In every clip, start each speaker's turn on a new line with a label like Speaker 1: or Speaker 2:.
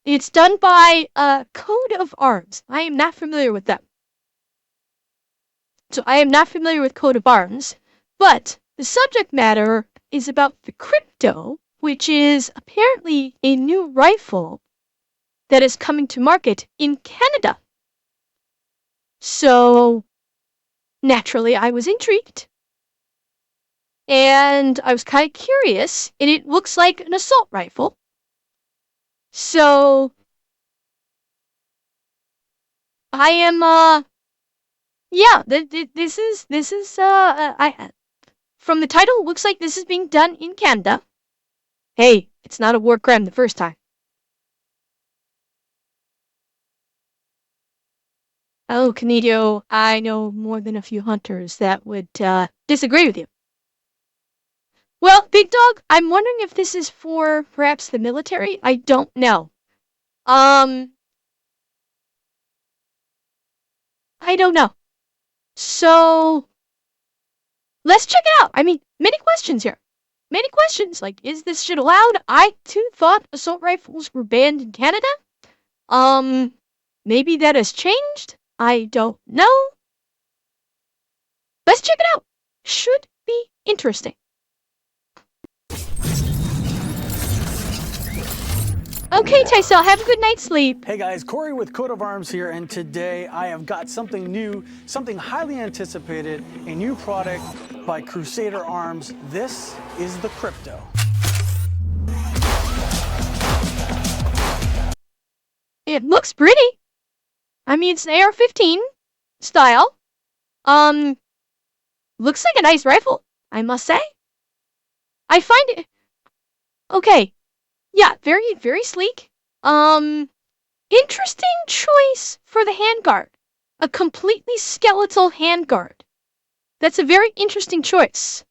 Speaker 1: It's done by Code of Arms. I am not familiar with them. So I am not familiar with Coat of Arms, but the subject matter is about the Crypto, which is apparently a new rifle that is coming to market in Canada. So naturally, I was intrigued. And I was kind of curious, and it looks like an assault rifle. So I am, yeah, this is, from the title, it looks like this is being done in Canada. Hey, it's not a war crime the first time. Oh, Canidio, I know more than a few hunters that would disagree with you. Well, Big Dog, I'm wondering if this is for perhaps the military. I don't know. Um, I don't know. So let's check it out. I mean, many questions here. Many questions. Like, is this shit allowed? I too thought assault rifles were banned in Canada. Um, maybe that has changed. I don't know. Let's check it out. Should be interesting. Okay, Tysel, have a good night's sleep.
Speaker 2: Hey guys, Corey with Coat of Arms here, and today I have got something new, something highly anticipated, a new product by Crusader Arms. This is the Crypto.
Speaker 1: It looks pretty. I mean, it's an AR-15 style. Looks like a nice rifle, I must say. I find it... Okay. Yeah, very, very sleek. Interesting choice for the handguard. A completely skeletal handguard. That's a very interesting choice.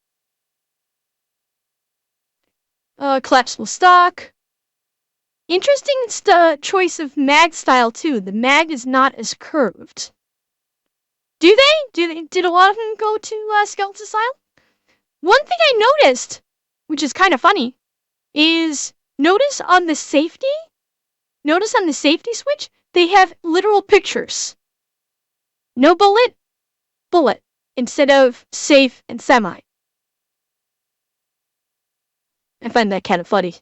Speaker 1: Collapsible stock. Interesting choice of mag style, too. The mag is not as curved. Did a lot of them go to skeleton style? One thing I noticed, which is kind of funny, is notice on the safety switch, they have literal pictures. No bullet, bullet, instead of safe and semi. I find that kind of funny.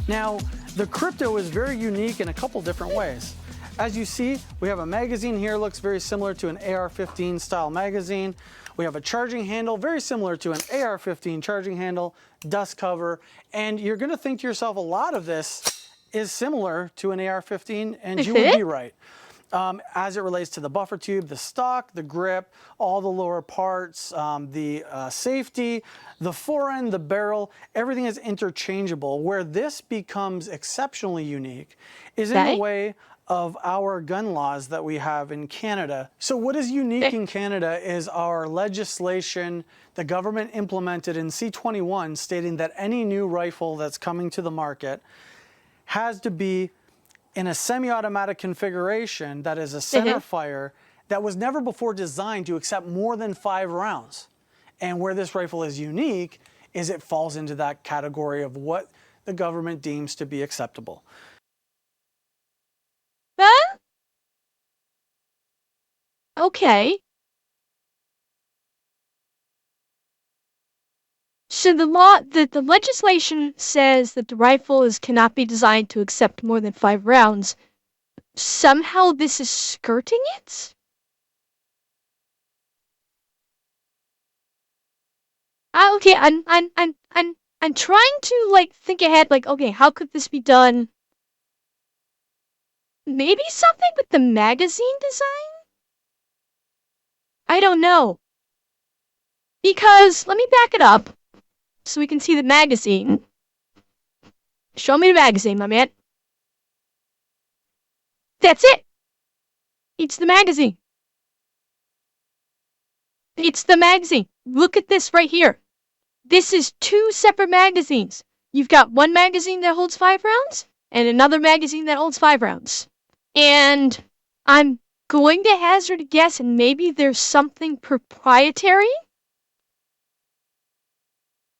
Speaker 2: Now, the Crypto is very unique in a couple different ways. As you see, we have a magazine here, looks very similar to an AR-15 style magazine. We have a charging handle, very similar to an AR-15 charging handle, dust cover, and you're gonna think to yourself, a lot of this is similar to an AR-15, and you would be right. As it relates to the buffer tube, the stock, the grip, all the lower parts, the safety, the forend, the barrel, everything is interchangeable. Where this becomes exceptionally unique is in the way of our gun laws that we have in Canada. So what is unique in Canada is our legislation the government implemented in C-21 stating that any new rifle that's coming to the market has to be in a semi-automatic configuration that is a center fire that was never before designed to accept more than 5 rounds. And where this rifle is unique is it falls into that category of what the government deems to be acceptable.
Speaker 1: Huh? Okay. So the legislation says that the rifle cannot be designed to accept more than 5 rounds. Somehow this is skirting it? Okay, I'm trying to like think ahead, like, okay, how could this be done? Maybe something with the magazine design? I don't know. Because let me back it up so we can see the magazine. Show me the magazine, my man. That's it. It's the magazine. It's the magazine. Look at this right here. This is 2 separate magazines. You've got one magazine that holds 5 rounds and another magazine that holds 5 rounds. And I'm going to hazard a guess, and maybe there's something proprietary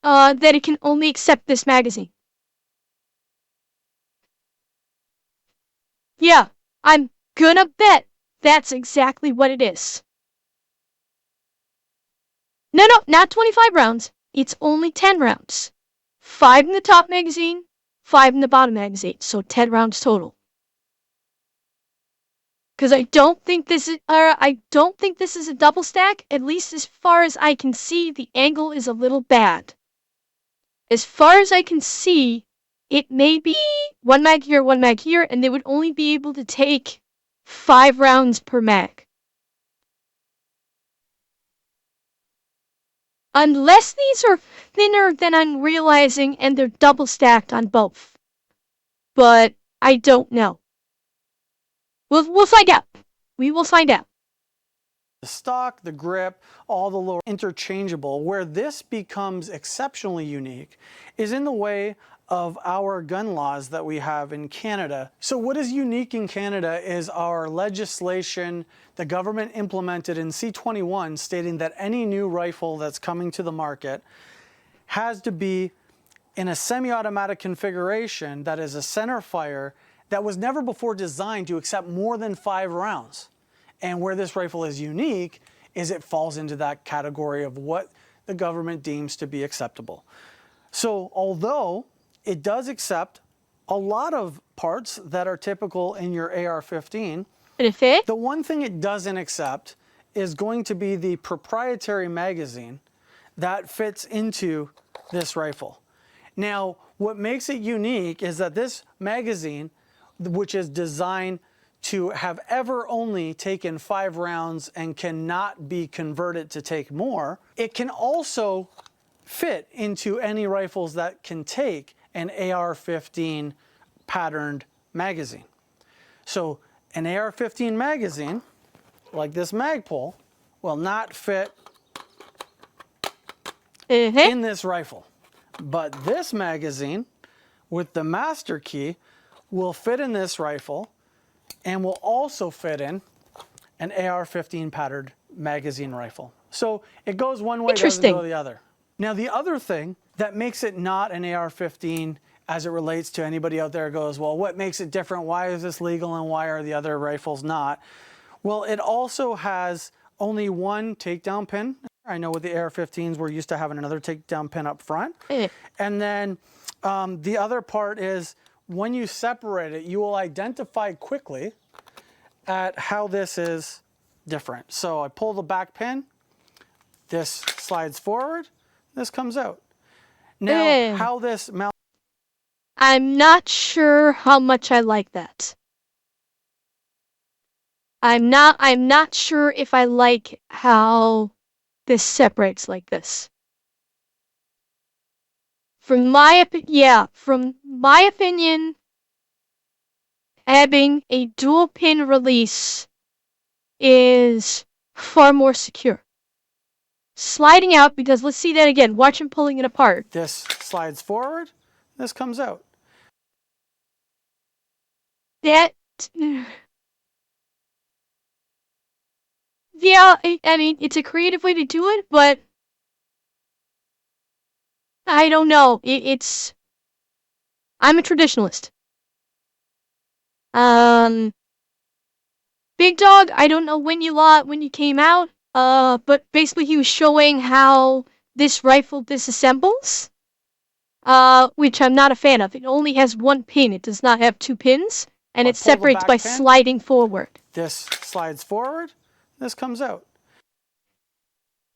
Speaker 1: that it can only accept this magazine. Yeah, I'm gonna bet that's exactly what it is. No, no, not 25 rounds. It's only 10 rounds. 5 in the top magazine, 5 in the bottom magazine, so 10 rounds total. Because I don't think this is a double stack. At least as far as I can see, the angle is a little bad. As far as I can see, it may be 1 mag here, 1 mag here, and they would only be able to take 5 rounds per mag. Unless these are thinner than I'm realizing and they're double stacked on both. But I don't know. We'll find out. We will find out.
Speaker 2: The stock, the grip, all the lower interchangeable. Where this becomes exceptionally unique is in the way of our gun laws that we have in Canada. So what is unique in Canada is our legislation the government implemented in C-21 stating that any new rifle that's coming to the market has to be in a semi-automatic configuration that is a center fire that was never before designed to accept more than 5 rounds. And where this rifle is unique is it falls into that category of what the government deems to be acceptable. So although it does accept a lot of parts that are typical in your AR-15, the one thing it doesn't accept is going to be the proprietary magazine that fits into this rifle. Now, what makes it unique is that this magazine, which is designed to have ever only taken 5 rounds and cannot be converted to take more, it can also fit into any rifles that can take an AR-15 patterned magazine. So an AR-15 magazine, like this Magpul, will not fit in this rifle. But this magazine with the master key will fit in this rifle and will also fit in an AR-15 patterned magazine rifle. So it goes one way, doesn't go the other. Now the other thing that makes it not an AR-15 as it relates to anybody out there goes, well, what makes it different? Why is this legal and why are the other rifles not? Well, it also has only one takedown pin. I know with the AR-15s, we're used to having another takedown pin up front. And then the other part is when you separate it, you will identify quickly at how this is different. So I pull the back pin, this slides forward, this comes out. Now, how this mounts.
Speaker 1: I'm not sure how much I like that. I'm not sure if I like how this separates like this. From my opinion, having a dual pin release is far more secure. Sliding out, because let's see that again. Watch him pulling it apart.
Speaker 2: This slides forward, this comes out.
Speaker 1: That, yeah, I mean, it's a creative way to do it, but I don't know. I'm a traditionalist. Big Dog, I don't know when you came out, but basically he was showing how this rifle disassembles, which I'm not a fan of. It only has 1 pin. It does not have 2 pins, and it separates by sliding forward.
Speaker 2: This slides forward, this comes out.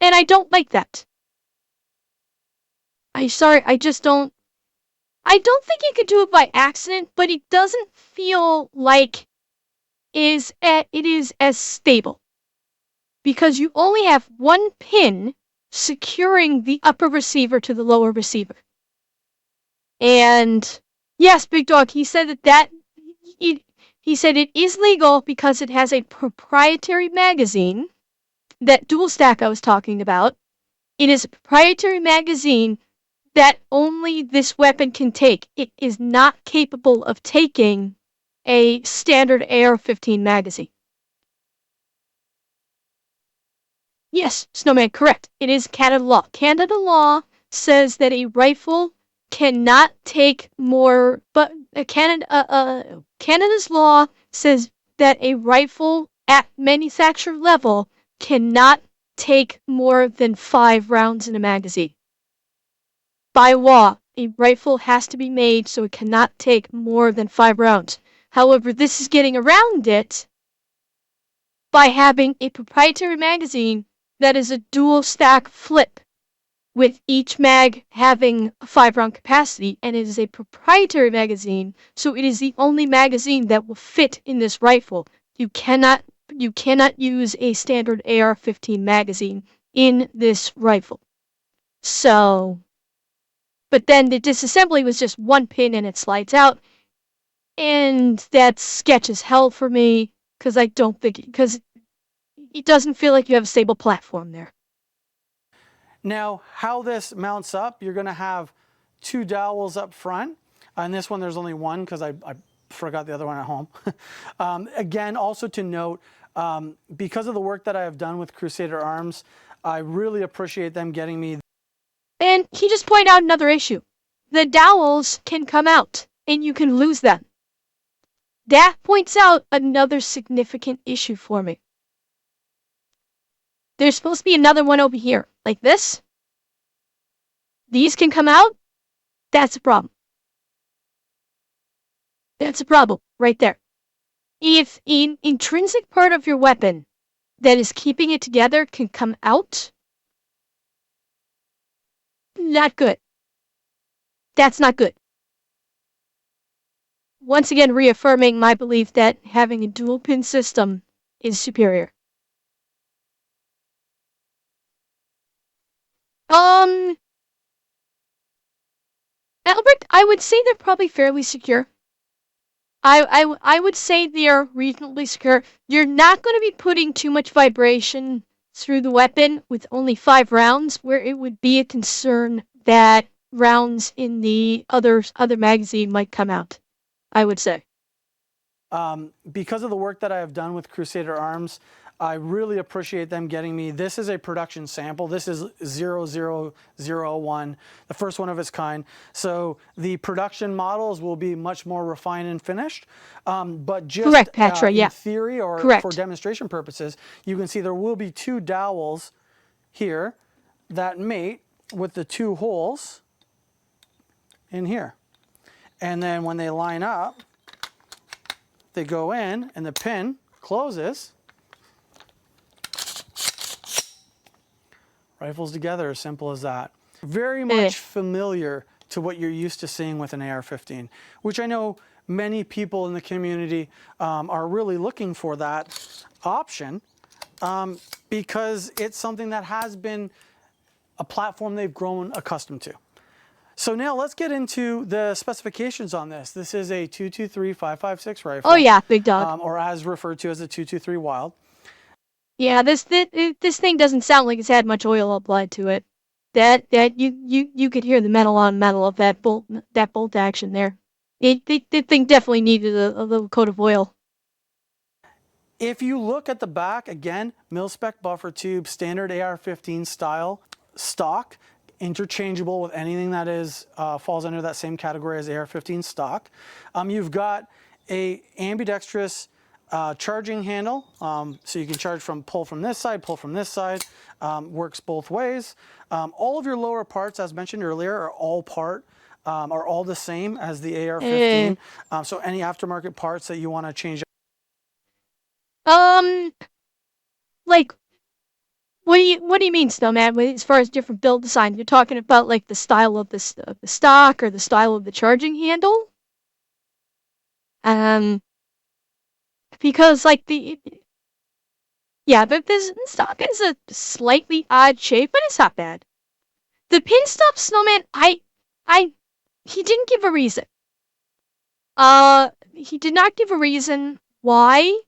Speaker 1: And I don't like that. I just don't. I don't think you could do it by accident, but it doesn't feel like it is as stable. Because you only have 1 pin securing the upper receiver to the lower receiver. And yes, Big Dog, he said he said it is legal because it has a proprietary magazine, that dual stack I was talking about. It is a proprietary magazine that only this weapon can take. It is not capable of taking a standard AR-15 magazine. Yes, Snowman, correct. It is Canada law. Canada law says that a rifle cannot take more, but Canada's law says that a rifle at manufacturer level cannot take more than 5 rounds in a magazine. By law, a rifle has to be made so it cannot take more than 5 rounds. However, this is getting around it by having a proprietary magazine that is a dual stack flip, with each mag having a 5-round capacity, and it is a proprietary magazine, so it is the only magazine that will fit in this rifle. You cannot use a standard AR-15 magazine in this rifle. So, but then the disassembly was just one pin and it slides out, and that's sketch as hell for me because I don't think because it doesn't feel like you have a stable platform there.
Speaker 2: Now, how this mounts up, you're going to have 2 dowels up front. On this one, there's only one because I forgot the other one at home. Again, also to note, because of the work that I have done with Crusader Arms, I really appreciate them getting me.
Speaker 1: And he just pointed out another issue. The dowels can come out, and you can lose them. That points out another significant issue for me. There's supposed to be another one over here, like this. These can come out. That's a problem. That's a problem right there. If an intrinsic part of your weapon that is keeping it together can come out, not good. That's not good. Once again, reaffirming my belief that having a dual pin system is superior. Albert, I would say they're probably fairly secure. I would say they are reasonably secure. You're not going to be putting too much vibration through the weapon with only 5 rounds, where it would be a concern that rounds in the other magazine might come out, I would say.
Speaker 2: Because of the work that I have done with Crusader Arms, I really appreciate them getting me. This is a production sample. This is 0001, the first one of its kind. So the production models will be much more refined and finished. But just
Speaker 1: correct, Patra,
Speaker 2: in theory or
Speaker 1: correct.
Speaker 2: For demonstration purposes, you can see there will be 2 dowels here that mate with the 2 holes in here. And then when they line up, they go in and the pin closes. Rifles together, as simple as that. Very much familiar to what you're used to seeing with an AR-15, which I know many people in the community are really looking for that option because it's something that has been a platform they've grown accustomed to. So now let's get into the specifications on this. This is a 223-556 rifle.
Speaker 1: Oh yeah, big dog.
Speaker 2: Or as referred to as a 223 Wild.
Speaker 1: Yeah, this thing doesn't sound like it's had much oil applied to it. That you could hear the metal on metal of that bolt action there. The thing definitely needed a little coat of oil.
Speaker 2: If you look at the back, again, mil-spec buffer tube, standard AR-15 style, stock, interchangeable with anything that is falls under that same category as AR-15 stock. You've got a ambidextrous charging handle, so you can charge pull from this side, pull from this side, works both ways. All of your lower parts, as mentioned earlier, are all the same as the AR-15. So any aftermarket parts that you want to change.
Speaker 1: Like, what do you mean, Snowman? As far as different build design, you're talking about like the style of the stock or the style of the charging handle? Because like but this stock is a slightly odd shape, but it's not bad. The pin stop, Snowman, he didn't give a reason. He did not give a reason why.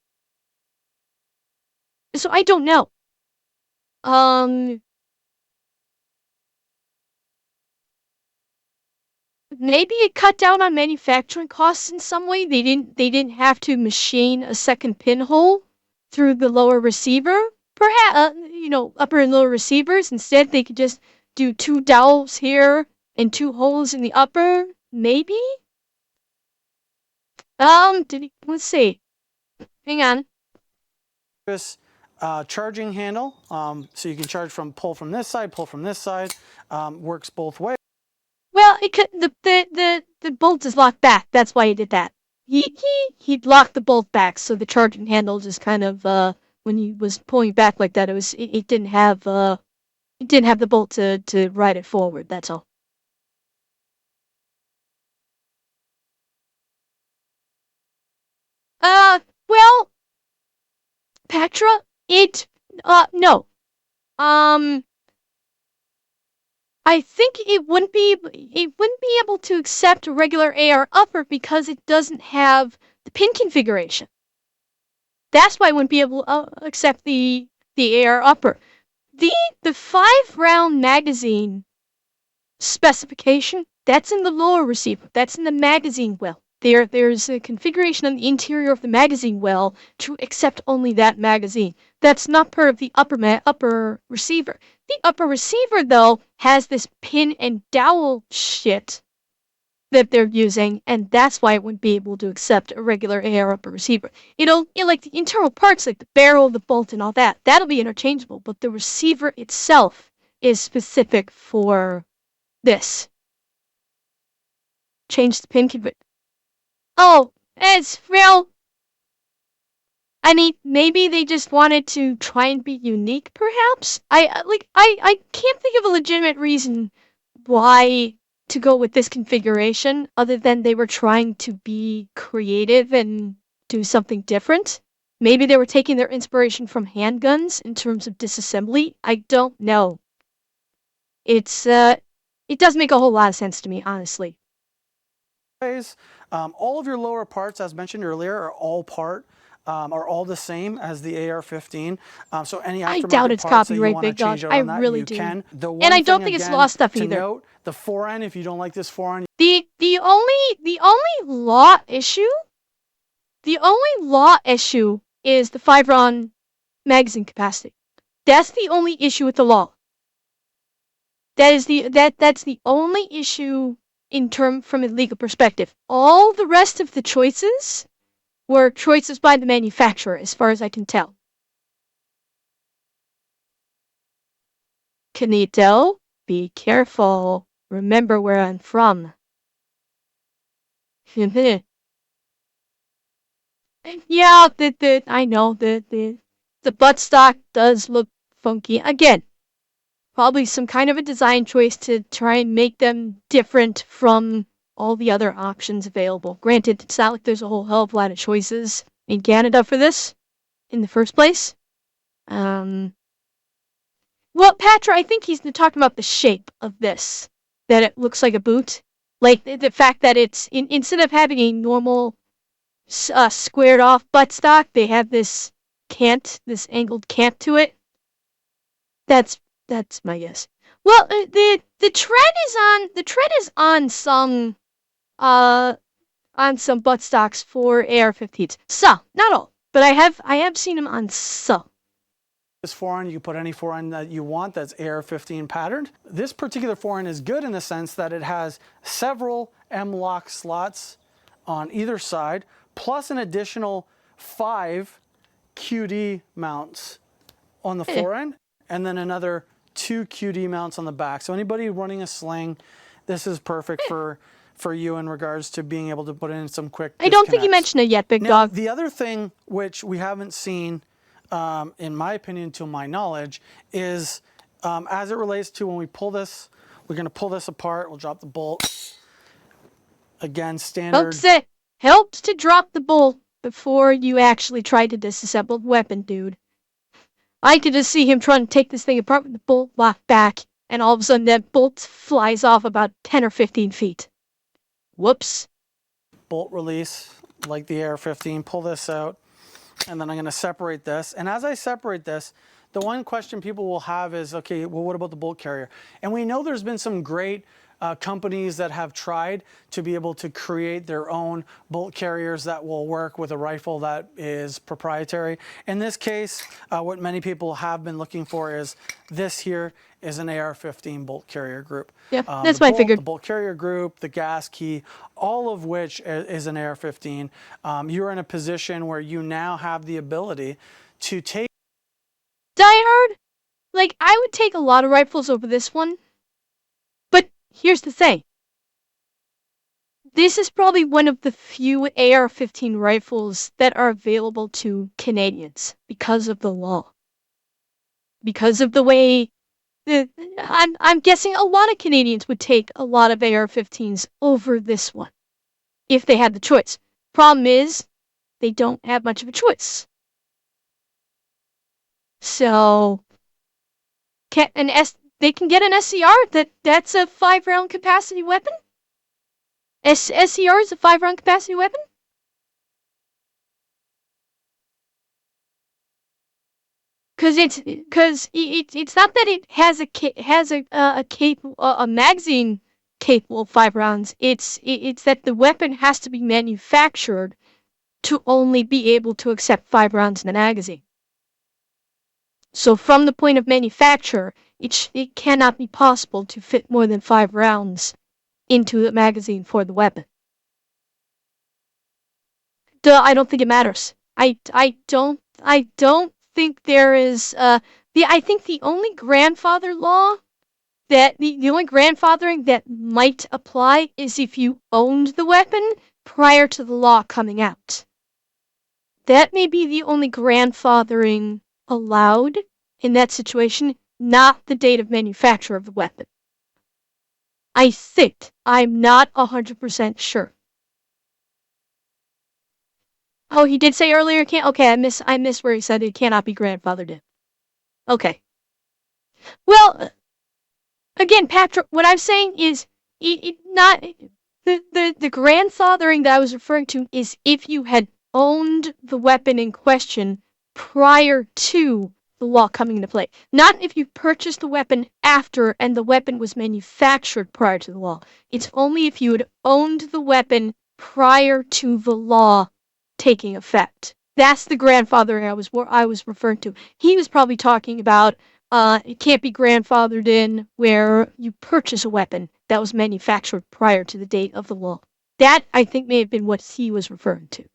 Speaker 1: So I don't know. Maybe it cut down on manufacturing costs in some way. They didn't have to machine a second pinhole through the lower receiver, perhaps upper and lower receivers. Instead, they could just do 2 dowels here and 2 holes in the upper? Maybe? Let's see. Hang on.
Speaker 2: This charging handle, so you can charge pull from this side, pull from this side, works both ways.
Speaker 1: Well, it could, the bolt is locked back. That's why he did that. He locked the bolt back, so the charging handle just kind of when he was pulling back like that, it didn't have the bolt to ride it forward. That's all. Well, Petra, no. I think it wouldn't be able to accept a regular AR upper because it doesn't have the pin configuration. That's why I wouldn't be able to accept the AR upper. The 5-round magazine specification, that's in the lower receiver. That's in the magazine well. There's a configuration on the interior of the magazine well to accept only that magazine. That's not part of the upper receiver. The upper receiver, though, has this pin and dowel shit that they're using, and that's why it wouldn't be able to accept a regular AR upper receiver. Like the internal parts, like the barrel, the bolt, and all that, that'll be interchangeable, but the receiver itself is specific for this. Change the pin config. Oh, it's real. I mean, maybe they just wanted to try and be unique, perhaps? I can't think of a legitimate reason why to go with this configuration other than they were trying to be creative and do something different. Maybe they were taking their inspiration from handguns in terms of disassembly. I don't know. It does make a whole lot of sense to me, honestly.
Speaker 2: All of your lower parts, as mentioned earlier, are all the same as the AR-15. So any aftermarket
Speaker 1: I doubt it's
Speaker 2: parts that you
Speaker 1: copyright,
Speaker 2: want to
Speaker 1: Big Dog.
Speaker 2: change out
Speaker 1: I
Speaker 2: on that,
Speaker 1: really
Speaker 2: you
Speaker 1: do.
Speaker 2: can.
Speaker 1: And I don't think it's lost stuff either.
Speaker 2: Note, the forend, if you don't like this forend,
Speaker 1: The only law issue is the 5-round magazine capacity. That's the only issue with the law. That's the only issue from a legal perspective. All the rest of the choices were choices by the manufacturer, as far as I can tell. Canito, be careful. Remember where I'm from. Yeah, I know the buttstock does look funky. Again, probably some kind of a design choice to try and make them different from all the other options available. Granted, it's not like there's a whole hell of a lot of choices in Canada for this in the first place. Well, Patra, I think he's talking about the shape of this, that it looks like a boot. Like the fact that it's instead of having a normal squared off buttstock, they have this angled cant to it. That's my guess. Well, the tread is on some buttstocks for AR-15s. Some, not all, but I have seen them on some.
Speaker 2: this forend, you can put any forend that you want that's AR-15 patterned. This particular forend is good in the sense that it has several M-lock slots on either side, plus an additional 5 QD mounts on the forend, and then another 2 QD mounts on the back. So anybody running a sling, this is perfect for you in regards to being able to put in some quick disconnects.
Speaker 1: I don't think you mentioned it yet, Big Dog.
Speaker 2: The other thing which we haven't seen, in my opinion, to my knowledge, is as it relates to when we pull this, we're going to pull this apart. We'll drop the bolt. Again, standard.
Speaker 1: Folks, it helps to drop the bolt before you actually try to disassemble the weapon, dude. I could just see him trying to take this thing apart with the bolt locked back, and all of a sudden that bolt flies off about 10 or 15 feet. Whoops.
Speaker 2: Bolt release, like the AR-15. Pull this out. And then I'm going to separate this. And as I separate this, the one question people will have is, okay, well, what about the bolt carrier? And we know there's been some great companies that have tried to be able to create their own bolt carriers that will work with a rifle that is proprietary. In this case, what many people have been looking for is this here is an AR-15 bolt carrier group.
Speaker 1: Yeah, that's what I figured.
Speaker 2: The bolt carrier group, the gas key, all of which is an AR-15. You're in a position where you now have the ability to take
Speaker 1: Die Hard, like, I would take a lot of rifles over this one. But here's the thing. This is probably one of the few AR-15 rifles that are available to Canadians because of the law. Because of the way I'm guessing a lot of Canadians would take a lot of AR-15s over this one if they had the choice. Problem is, they don't have much of a choice. So, they can get an SCR that's a 5-round capacity weapon. SCR is a 5-round capacity weapon. Because it's not that it has a magazine capable of 5 rounds. It's that the weapon has to be manufactured to only be able to accept 5 rounds in the magazine. So from the point of manufacture, it cannot be possible to fit more than 5 rounds into the magazine for the weapon. I don't think it matters. I don't think there is I think the only grandfather law that the only grandfathering that might apply is if you owned the weapon prior to the law coming out. That may be the only grandfathering allowed in that situation, not the date of manufacture of the weapon. I think. I'm not 100% sure. Oh, he did say earlier can't. Okay, I miss where he said it cannot be grandfathered in. Okay. Well, again, Patrick, what I'm saying is not the grandfathering that I was referring to is if you had owned the weapon in question prior to the law coming into play. Not if you purchased the weapon after and the weapon was manufactured prior to the law. It's only if you had owned the weapon prior to the law taking effect. That's the grandfathering I was referring to. He was probably talking about it can't be grandfathered in where you purchase a weapon that was manufactured prior to the date of the law. That, I think, may have been what he was referring to.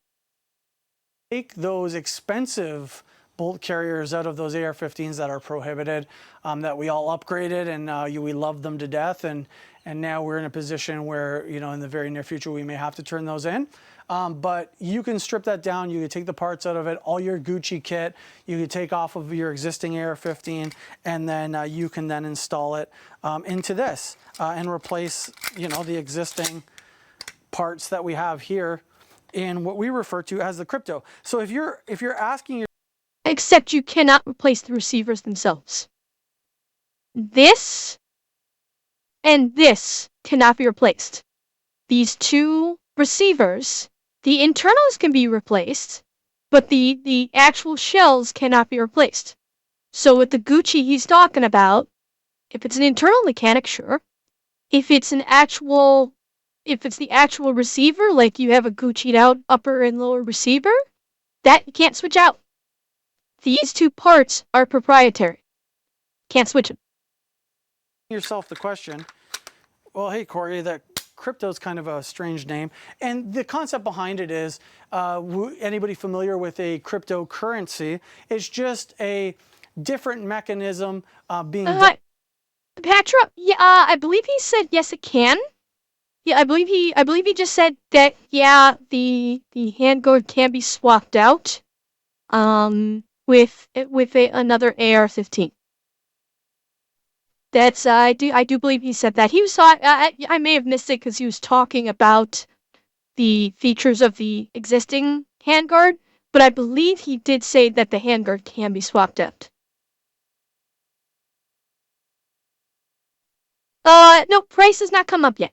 Speaker 2: Take those expensive bolt carriers out of those AR-15s that are prohibited, that we all upgraded and we love them to death, and now we're in a position where, in the very near future we may have to turn those in. But you can strip that down, you can take the parts out of it, all your Gucci kit, you can take off of your existing AR-15, and then you can then install it into this and replace, the existing parts that we have here in what we refer to as the crypto. So if you're asking your
Speaker 1: Except you cannot replace the receivers themselves. This and this cannot be replaced. These two receivers, the internals can be replaced, but the actual shells cannot be replaced. So with the Gucci he's talking about, if it's an internal mechanic, sure. If it's the actual receiver, like you have a Gucci'd out upper and lower receiver, that you can't switch out. These two parts are proprietary. Can't switch them.
Speaker 2: Yourself the question, well, hey Corey, that crypto is kind of a strange name, and the concept behind it is, anybody familiar with a cryptocurrency? It's just a different mechanism being done.
Speaker 1: Patra, yeah, I believe he said yes, it can. Yeah, I believe he just said that. Yeah, the handguard can be swapped out. With another AR-15. That's I do believe he said that. He was I may have missed it because he was talking about the features of the existing handguard, but I believe he did say that the handguard can be swapped out. No, price has not come up yet.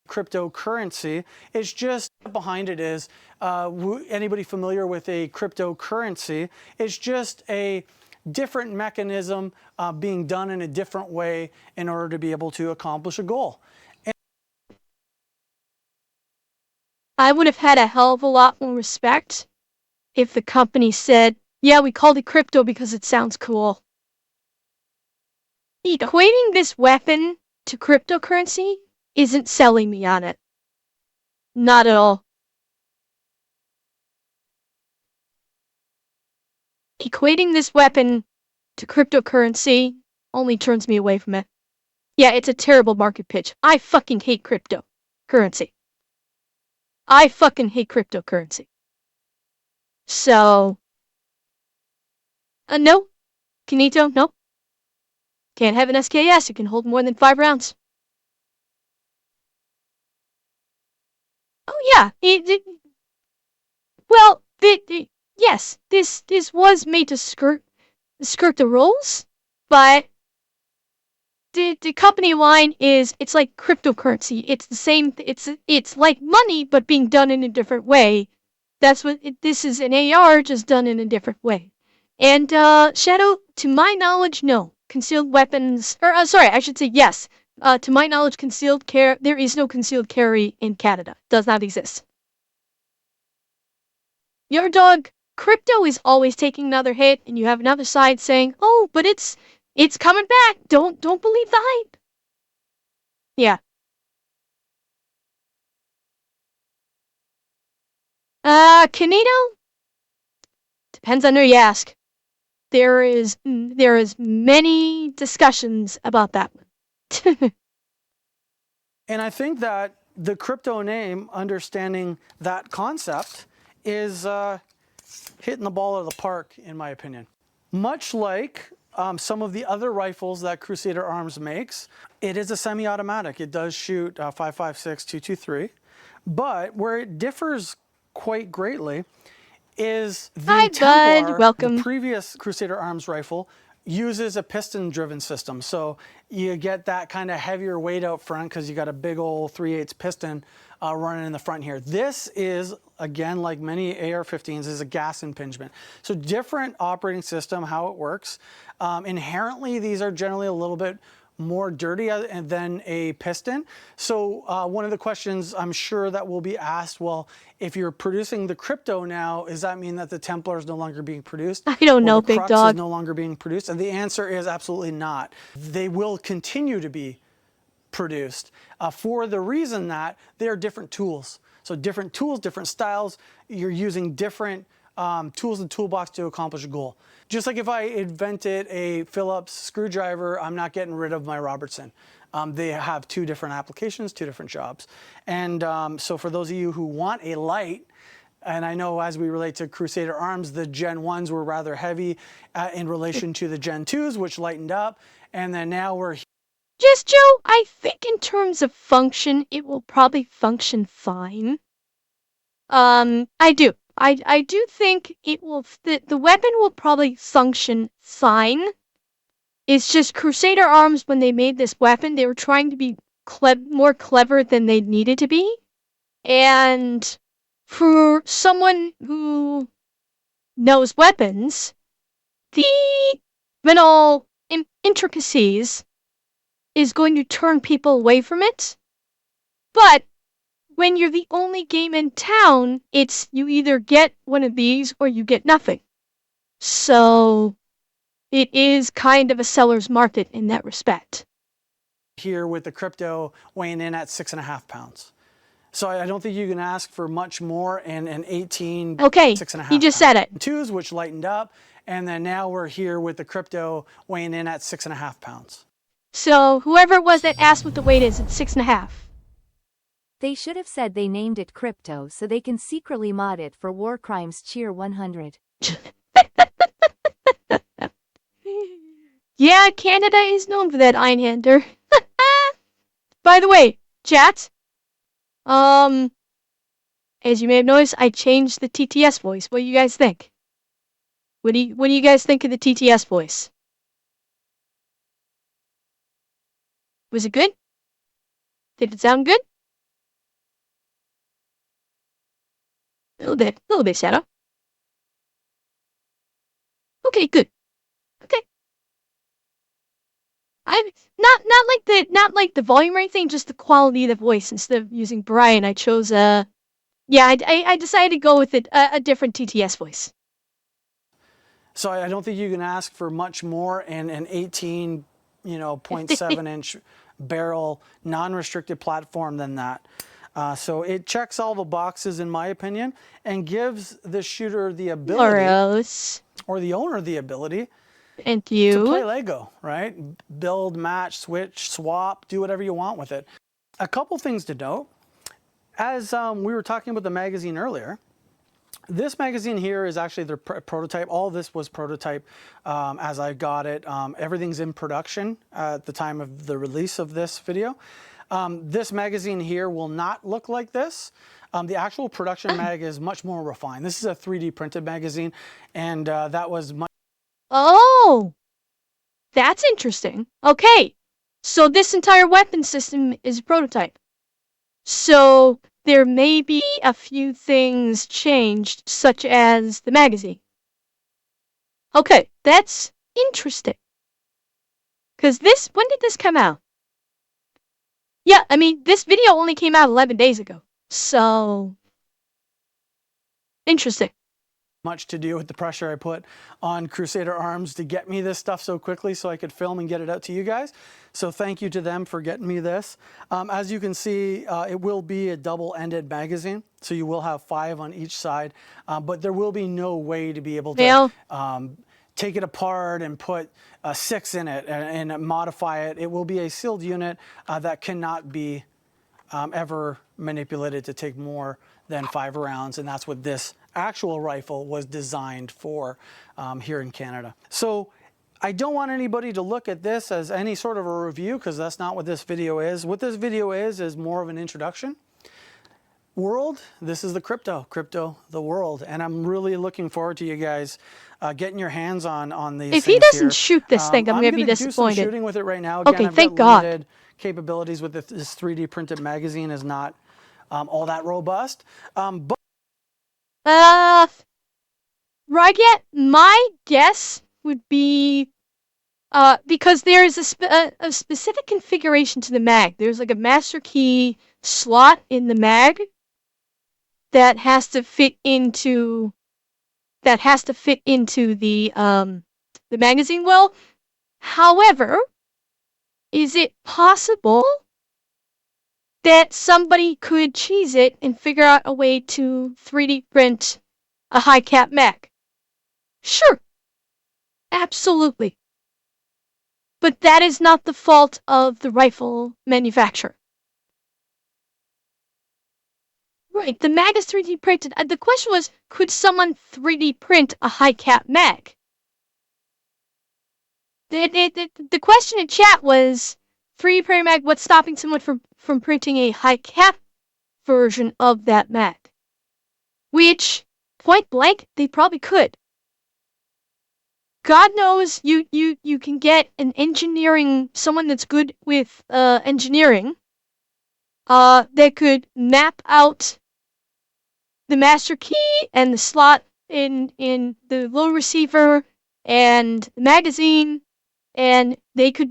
Speaker 2: Cryptocurrency. It's just behind it is, anybody familiar with a cryptocurrency? It's just a different mechanism being done in a different way in order to be able to accomplish a goal.
Speaker 1: I would have had a hell of a lot more respect if the company said, yeah, we called it crypto because it sounds cool. Equating this weapon to cryptocurrency isn't selling me on it. Not at all. Equating this weapon to cryptocurrency only turns me away from it. Yeah, it's a terrible market pitch. I fucking hate cryptocurrency. I fucking hate cryptocurrency. So, no. Kinito, no. Can't have an SKS. It can hold more than 5 rounds. Oh yeah, well, yes, this was made to skirt the rules, but the company line is it's like cryptocurrency. It's the same. It's like money, but being done in a different way. That's what this is, an AR just done in a different way. And Shadow, to my knowledge, no concealed weapons. Or sorry, I should say yes. To my knowledge, there is no concealed carry in Canada. Does not exist. Your dog, crypto is always taking another hit, and you have another side saying, "Oh, but it's coming back. Don't believe the hype." Yeah. Kanito? Depends on who you ask. There is many discussions about that one.
Speaker 2: And I think that the crypto name, understanding that concept, is hitting the ball out of the park, in my opinion. Much like some of the other rifles that Crusader Arms makes, it is a semi-automatic. It does shoot 5.56 223, but where it differs quite greatly is the
Speaker 1: Hi,
Speaker 2: Templar,
Speaker 1: bud. Welcome.
Speaker 2: the previous Crusader Arms rifle, uses a piston-driven system. So you get that kind of heavier weight out front because you got a big old 3/8 piston running in the front here. This is, again, like many AR-15s, is a gas impingement. So different operating system, how it works. Inherently, these are generally a little bit more dirty than a piston. So one of the questions I'm sure that will be asked, well, if you're producing the crypto now, does that mean that the Templar is no longer being produced?
Speaker 1: I don't know,
Speaker 2: the
Speaker 1: big
Speaker 2: Crux
Speaker 1: dog.
Speaker 2: is no longer being produced? And the answer is absolutely not. They will continue to be produced for the reason that they are different tools. So different tools, different styles, you're using different tools in the toolbox to accomplish a goal. Just like if I invented a Phillips screwdriver, I'm not getting rid of my Robertson. They have two different applications, two different jobs. And so for those of you who want a light, and I know as we relate to Crusader Arms, the Gen 1s were rather heavy in relation to the Gen 2s, which lightened up. And then now we're
Speaker 1: Just Joe, I think in terms of function, it will probably function fine. I do. I do think it will. The weapon will probably function fine. It's just Crusader Arms, when they made this weapon, they were trying to be more clever than they needed to be. And for someone who knows weapons, the little intricacies is going to turn people away from it. But when you're the only game in town, it's you either get one of these or you get nothing. So it is kind of a seller's market in that respect.
Speaker 2: here with the crypto weighing in at 6.5 pounds. So I don't think you can ask for much more in an 18,
Speaker 1: Okay,
Speaker 2: 6.5
Speaker 1: you just said it.
Speaker 2: twos, which lightened up. And then now we're here with the crypto weighing in at 6.5 pounds.
Speaker 1: So whoever it was that asked what the weight is, it's 6.5.
Speaker 3: They should have said they named it crypto so they can secretly mod it for War Crimes Cheer 100.
Speaker 1: Yeah, Canada is known for that Einhander. By the way, chat, as you may have noticed, I changed the TTS voice. What do you guys think? What do you guys think of the TTS voice? Was it good? Did it sound good? A little bit, Shadow. Okay, good. I not like the volume or anything, just the quality of the voice. Instead of using Brian, I chose I decided to go with a different TTS voice.
Speaker 2: So I don't think you can ask for much more in an 18, 0.7-inch barrel non-restricted platform than that. So it checks all the boxes, in my opinion, and gives the shooter the ability, or the owner the ability,
Speaker 1: and
Speaker 2: to play Lego, right? Build, match, switch, swap, do whatever you want with it. A couple things to note. As we were talking about the magazine earlier, this magazine here is actually the prototype. All this was prototype as I got it. Everything's in production at the time of the release of this video. This magazine here will not look like this. The actual production mag is much more refined. This is a 3D printed magazine, and that was much.
Speaker 1: Oh, that's interesting. Okay, so this entire weapon system is a prototype. So there may be a few things changed, such as the magazine. Okay, that's interesting. Because when did this come out? Yeah, I mean, this video only came out 11 days ago. So, interesting.
Speaker 2: Much to do with the pressure I put on Crusader Arms to get me this stuff so quickly so I could film and get it out to you guys. So thank you to them for getting me this. As you can see, it will be a double-ended magazine, so you will have 5 on each side, but there will be no way to be able to take it apart and put 6 in it and modify it. It will be a sealed unit that cannot be ever manipulated to take more than 5 rounds, and that's what this actual rifle was designed for here in Canada. So I don't want anybody to look at this as any sort of a review, because that's not what this video is. What this video is more of an introduction. World, this is the Crypto, the world, and I'm really looking forward to you guys getting your hands on these.
Speaker 1: If he doesn't shoot this thing, I'm gonna be disappointed.
Speaker 2: Do some shooting with it right now. Again,
Speaker 1: okay,
Speaker 2: I've
Speaker 1: thank
Speaker 2: got
Speaker 1: God.
Speaker 2: limited capabilities with this 3D printed magazine is not all that robust. But
Speaker 1: Ryget, my guess would be because there is a specific configuration to the mag. There's like a master key slot in the mag that has to fit into the magazine well. However, is it possible that somebody could cheese it and figure out a way to 3D print a high cap mag? Sure. Absolutely. But that is not the fault of the rifle manufacturer. Right, the mag is 3D printed. The question was, could someone 3D print a high cap mag? The question in chat was, 3D printed mag, what's stopping someone from printing a high cap version of that mag? Which, point blank, they probably could. God knows you can get someone that's good with engineering that could map out the master key and the slot in the load receiver and the magazine, and they could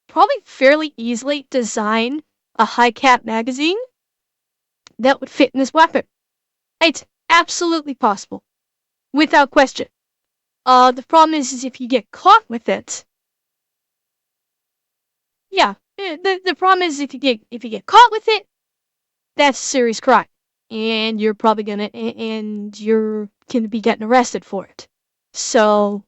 Speaker 1: probably fairly easily design a high cap magazine that would fit in this weapon. It's absolutely possible, without question. The problem is if you get caught with it. Yeah, the problem is if you get caught with it, that's a serious crime, and you're probably gonna be getting arrested for it. So,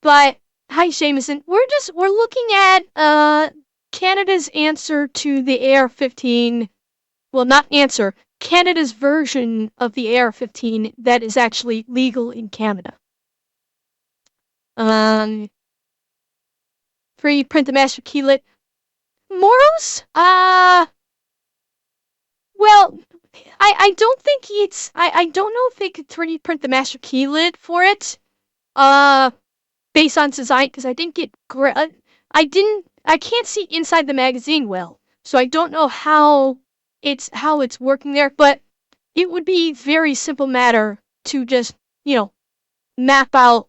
Speaker 1: but hi Jameson, we're looking at Canada's answer to the AR-15. Well, not answer. Canada's version of the AR-15 that is actually legal in Canada. 3D print the master keylet. Moros? Well, I don't think I don't know if they could 3D print the master keylet for it. Based on design, because I didn't get I can't see inside the magazine well, so I don't know how it's working there, but it would be very simple matter to just, map out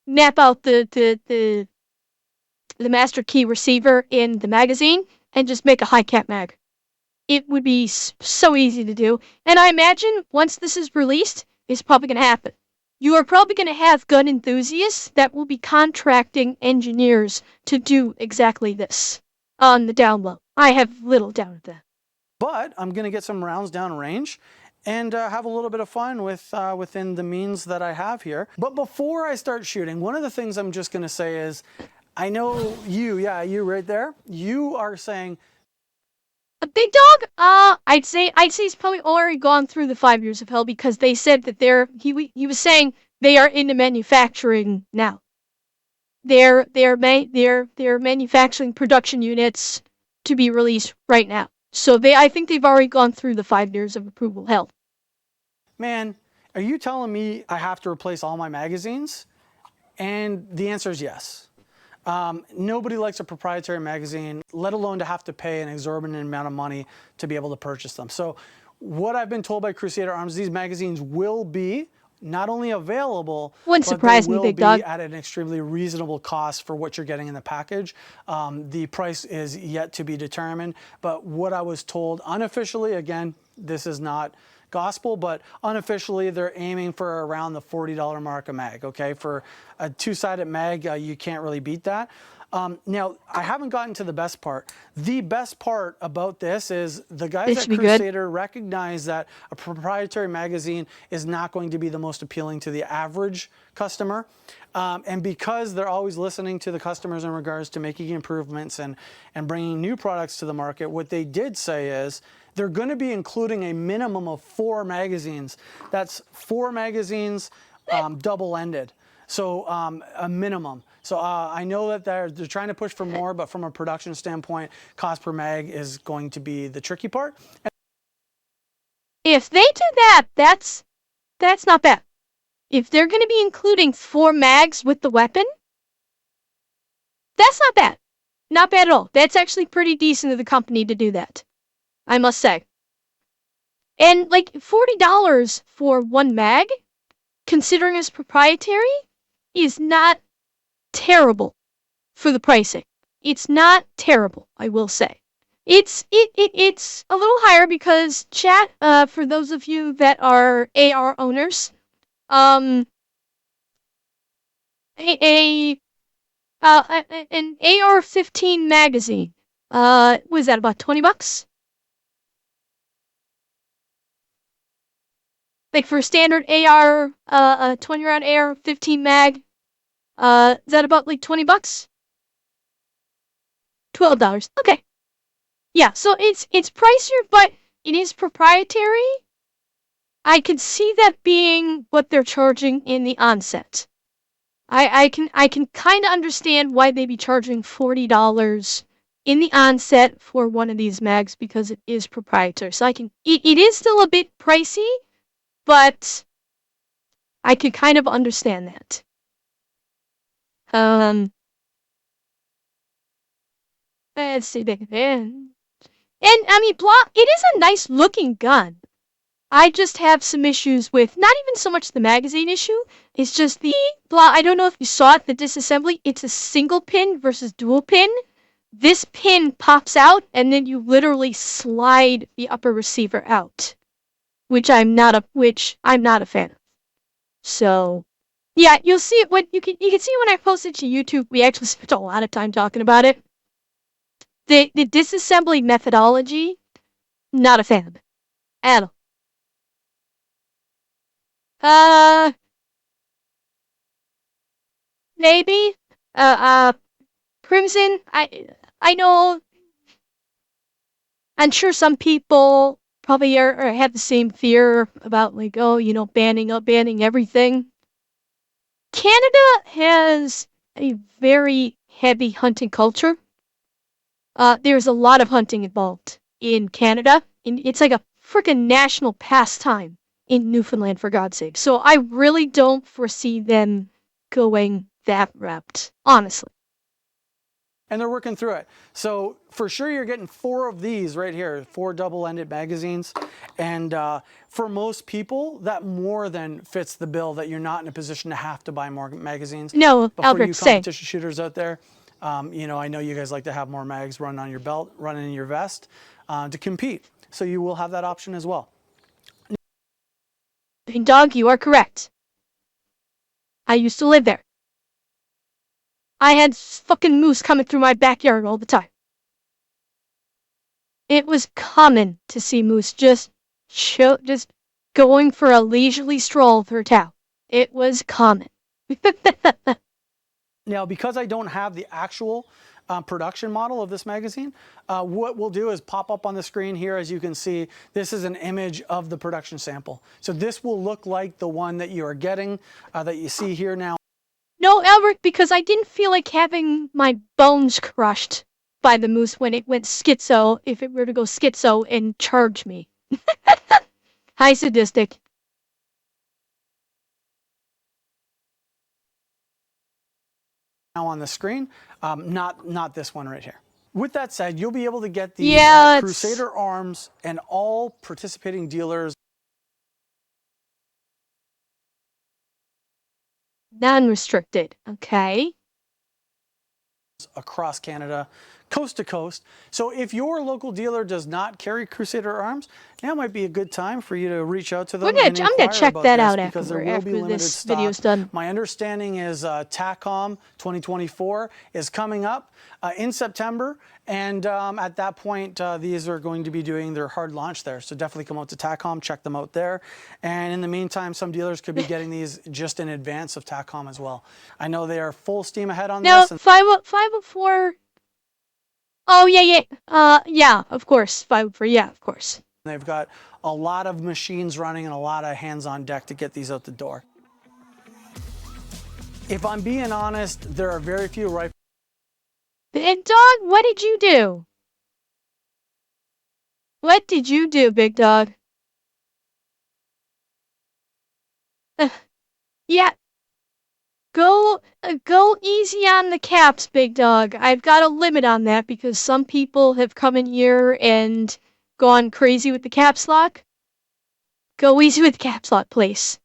Speaker 1: the the master key receiver in the magazine and just make a high cap mag. It would be so easy to do, and I imagine once this is released, it's probably going to happen. You are probably going to have gun enthusiasts that will be contracting engineers to do exactly this on the down low. I have little doubt of that.
Speaker 2: But I'm going to get some rounds down range and have a little bit of fun with within the means that I have here. But before I start shooting, one of the things I'm just going to say is, I know you, yeah, you right there, you are saying,
Speaker 1: A big dog? I'd say he's probably already gone through the 5 years of hell because they said that he was saying they are into manufacturing now. They're manufacturing production units to be released right now. So I think they've already gone through the 5 years of approval hell.
Speaker 2: man, are you telling me I have to replace all my magazines? And the answer is yes. Nobody likes a proprietary magazine, let alone to have to pay an exorbitant amount of money to be able to purchase them. So what I've been told by Crusader Arms, these magazines will be not only available,
Speaker 1: Wouldn't surprise me, big dog.
Speaker 2: at an extremely reasonable cost for what you're getting in the package. The price is yet to be determined, but what I was told unofficially, again, this is not gospel, but unofficially they're aiming for around the $40 mark a mag, okay? For a two-sided mag, you can't really beat that. Now, I haven't gotten to the best part. The best part about this is the guys at Crusader recognize that a proprietary magazine is not going to be the most appealing to the average customer. And because they're always listening to the customers in regards to making improvements and bringing new products to the market, what they did say is they're going to be including a minimum of 4 magazines. That's 4 magazines double-ended. So a minimum. So I know that they're trying to push for more, but from a production standpoint, cost per mag is going to be the tricky part.
Speaker 1: If they do that, that's not bad. If they're going to be including 4 mags with the weapon, that's not bad. Not bad at all. That's actually pretty decent of the company to do that, I must say. And like $40 for 1 mag, considering it's proprietary, is not terrible for the pricing. It's not terrible, I will say. It's a little higher because chat, for those of you that are AR owners, an AR-15 magazine, was that about $20? Like for a standard AR, 20 round AR-15 mag, is that about like $20? $12. Okay. Yeah, so it's pricier, but it is proprietary. I can see that being what they're charging in the onset. I can kind of understand why they'd be charging $40 in the onset for one of these mags because it is proprietary. So it is still a bit pricey, but I could kind of understand that. Let's see. And I mean, it is a nice looking gun. I just have some issues with not even so much the magazine issue. It's just the I don't know if you saw it, the disassembly. It's a single pin versus dual pin. This pin pops out, and then you literally slide the upper receiver out, which I'm not a fan of. So, yeah, you'll see it when you can see when I posted to YouTube. We actually spent a lot of time talking about it. The disassembly methodology, not a fan of it at all. Maybe. Crimson, I know. I'm sure some people probably have the same fear about like, oh, banning everything. Canada has a very heavy hunting culture. There's a lot of hunting involved in Canada. It's like a freaking national pastime in Newfoundland, for God's sake. So I really don't foresee them going that route, honestly.
Speaker 2: And they're working through it. So for sure you're getting 4 of these right here, 4 double-ended magazines. And for most people, that more than fits the bill that you're not in a position to have to buy more magazines.
Speaker 1: No,
Speaker 2: but
Speaker 1: Albert,
Speaker 2: for you competition shooters out there, You know, I know you guys like to have more mags run on your belt, run in your vest to compete. So you will have that option as well.
Speaker 1: Big Dog, you are correct. I used to live there. I had fucking moose coming through my backyard all the time. It was common to see moose just going for a leisurely stroll through town. It was common.
Speaker 2: Now, because I don't have the actual production model of this magazine, what we'll do is pop up on the screen here. As you can see, this is an image of the production sample. So this will look like the one that you are getting, that you see here now.
Speaker 1: No, Albert, because I didn't feel like having my bones crushed by the moose when it went schizo, if it were to go schizo and charge me. Hi, sadistic.
Speaker 2: Now on the screen, not this one right here. With that said, you'll be able to get these at Crusader Arms and all participating dealers.
Speaker 1: Non-restricted, okay.
Speaker 2: Across Canada, coast to coast. So if your local dealer does not carry Crusader Arms, now might be a good time for you to reach out to them.
Speaker 1: I'm gonna check that out after this video's done.
Speaker 2: My understanding is TACOM 2024 is coming up in September, and at that point, these are going to be doing their hard launch there. So definitely come out to TACOM, check them out there. And in the meantime, some dealers could be getting these just in advance of TACOM as well. I know they are full steam ahead on this.
Speaker 1: No, 504. Oh, yeah, of course. 504, yeah, of course.
Speaker 2: They've got a lot of machines running and a lot of hands on deck to get these out the door. If I'm being honest, there are very few rifles.
Speaker 1: Big Dog, what did you do? What did you do, Big Dog? Yeah. Go easy on the caps, Big Dog. I've got a limit on that because some people have come in here and gone crazy with the caps lock. Go easy with the caps lock, please.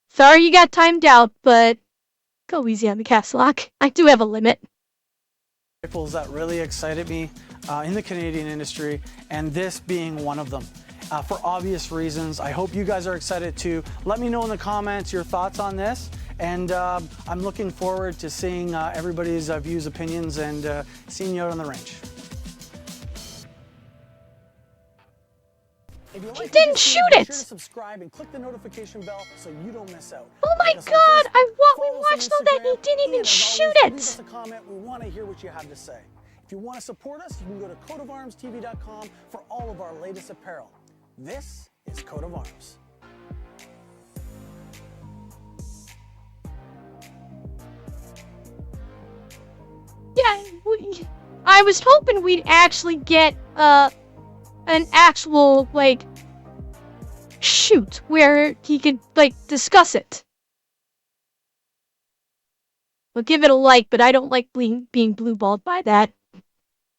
Speaker 1: Sorry you got timed out, but go easy on the caps lock. I do have a limit.
Speaker 2: Rifles that really excited me in the Canadian industry, and this being one of them. For obvious reasons. I hope you guys are excited too. Let me know in the comments your thoughts on this. And I'm looking forward to seeing everybody's views, opinions, and seeing you out on the range. If you like
Speaker 1: didn't shoot it!
Speaker 2: Be sure to subscribe and click the notification bell so you don't miss out.
Speaker 1: Oh my God! We watched all that and he didn't even shoot it!
Speaker 2: Leave us a comment. We want to hear what you have to say. If you want to support us, you can go to coatofarmstv.com for all of our latest apparel. This is Coat of Arms.
Speaker 1: Yeah, I was hoping we'd actually get an actual like shoot where he could like discuss it. We'll give it a like, but I don't like being blue-balled by that.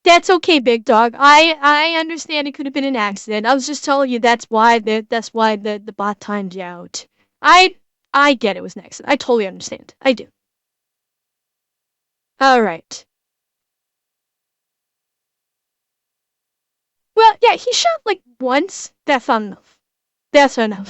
Speaker 1: That's okay, Big Dog. I understand it could have been an accident. I was just telling you that's why the bot timed you out. I get it was an accident. I totally understand. I do. Alright. Well, yeah, he shot like once. That's enough. That's enough.